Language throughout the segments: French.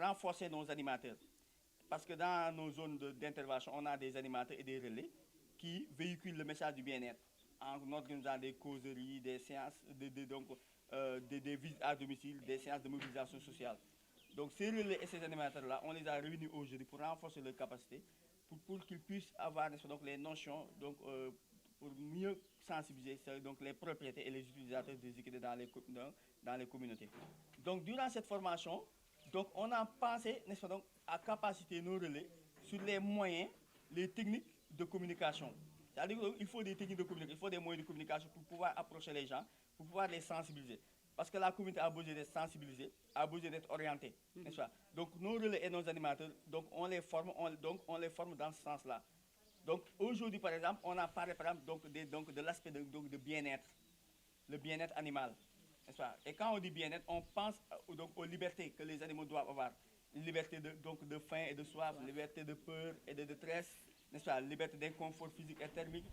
renforcer nos animateurs. Parce que dans nos zones d'intervention, on a des animateurs et des relais qui véhiculent le message du bien-être en organisant des causeries, des séances, des visites à domicile, des séances de mobilisation sociale. Donc ces relais et ces animateurs-là, on les a réunis aujourd'hui pour renforcer leur capacité, pour qu'ils puissent avoir donc, les notions, donc, pour mieux sensibiliser donc, les propriétaires et les utilisateurs des équipes dans les communautés. Donc durant cette formation, donc, on a pensé donc, à capaciter nos relais sur les moyens, les techniques de communication. C'est-à-dire qu'il faut des techniques de communication, il faut des moyens de communication pour pouvoir approcher les gens, pour pouvoir les sensibiliser. Parce que la communauté a besoin d'être sensibilisée, a besoin d'être orientée, n'est-ce pas? Donc nos relais et nos animateurs, donc on les forme, on les forme dans ce sens-là. Donc aujourd'hui, par exemple, on a parlé par exemple, de l'aspect de bien-être, le bien-être animal. Et quand on dit bien-être, on pense donc aux libertés que les animaux doivent avoir. Liberté de faim et de soif, liberté de peur et de détresse, n'est-ce pas? Liberté d'inconfort physique et thermique,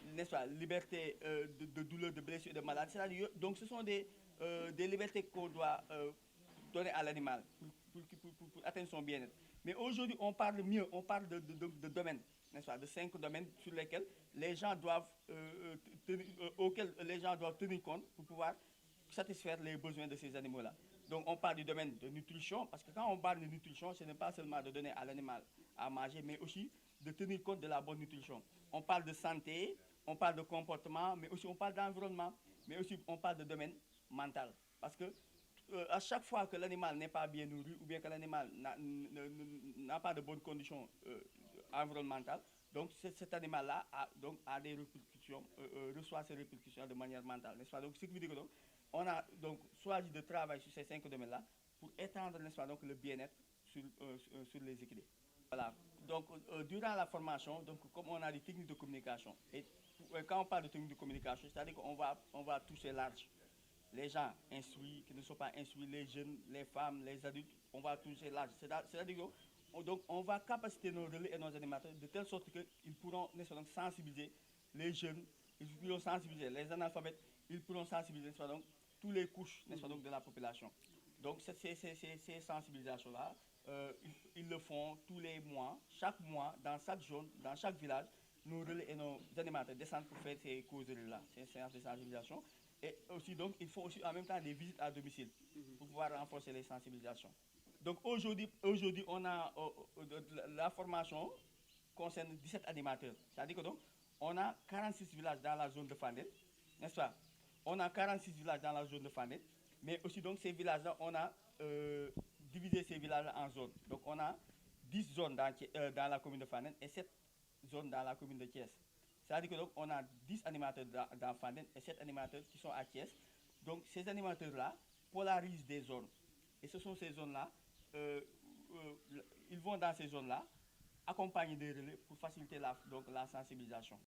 n'est-ce pas? Liberté de douleur, de blessure et de maladie. Donc ce sont des libertés qu'on doit donner à l'animal pour atteindre son bien-être. Mais aujourd'hui, on parle mieux, on parle de domaines, n'est-ce pas? De 5 domaines sur lesquels les gens doivent, auxquels les gens doivent tenir compte pour pouvoir satisfaire les besoins de ces animaux-là. Donc on parle du domaine de nutrition, parce que quand on parle de nutrition, ce n'est pas seulement de donner à l'animal à manger, mais aussi de tenir compte de la bonne nutrition. On parle de santé, on parle de comportement, mais aussi on parle d'environnement, mais aussi on parle de domaine mental. Parce que à chaque fois que l'animal n'est pas bien nourri, ou bien que l'animal n'a pas de bonnes conditions environnementales, donc cet animal-là a des répercussions, reçoit ces répercussions de manière mentale, n'est-ce pas? Donc ce qui veut dire que donc, on a donc choisi de travailler sur ces 5 domaines-là pour étendre, n'est-ce pas, donc, le bien-être sur les équilibres. Voilà. Donc, durant la formation, donc, comme on a des techniques de communication, et quand on parle de techniques de communication, c'est-à-dire qu'on va toucher large. Les gens instruits, qui ne sont pas instruits, les jeunes, les femmes, les adultes, on va toucher large. C'est-à-dire qu'on va capaciter nos relais et nos animateurs de telle sorte qu'ils pourront, n'est-ce pas, donc, sensibiliser les jeunes, ils pourront sensibiliser les analphabètes, ils pourront sensibiliser, n'est-ce pas, donc, tous les couches, n'est-ce pas, donc, de la population. Donc ces sensibilisations-là, ils le font tous les mois, dans chaque zone, dans chaque village, nos relais et nos animateurs descendent pour faire ces causeries-là, ces séances de sensibilisation. Et aussi, donc, ils font aussi en même temps des visites à domicile pour pouvoir renforcer les sensibilisations. Donc aujourd'hui on a la formation concerne 17 animateurs. C'est-à-dire que donc, on a 46 villages dans la zone de Fandel, n'est-ce pas? On a 46 villages dans la zone de Fandel, mais aussi donc ces villages-là, on a divisé ces villages en zones. Donc on a 10 zones dans la commune de Fandel et 7 zones dans la commune de Thiès. C'est-à-dire que donc, on a 10 animateurs dans Fandel et 7 animateurs qui sont à Thiès. Donc ces animateurs-là polarisent des zones. Et ce sont ces zones-là, ils vont dans ces zones-là, accompagner des relais pour faciliter la sensibilisation.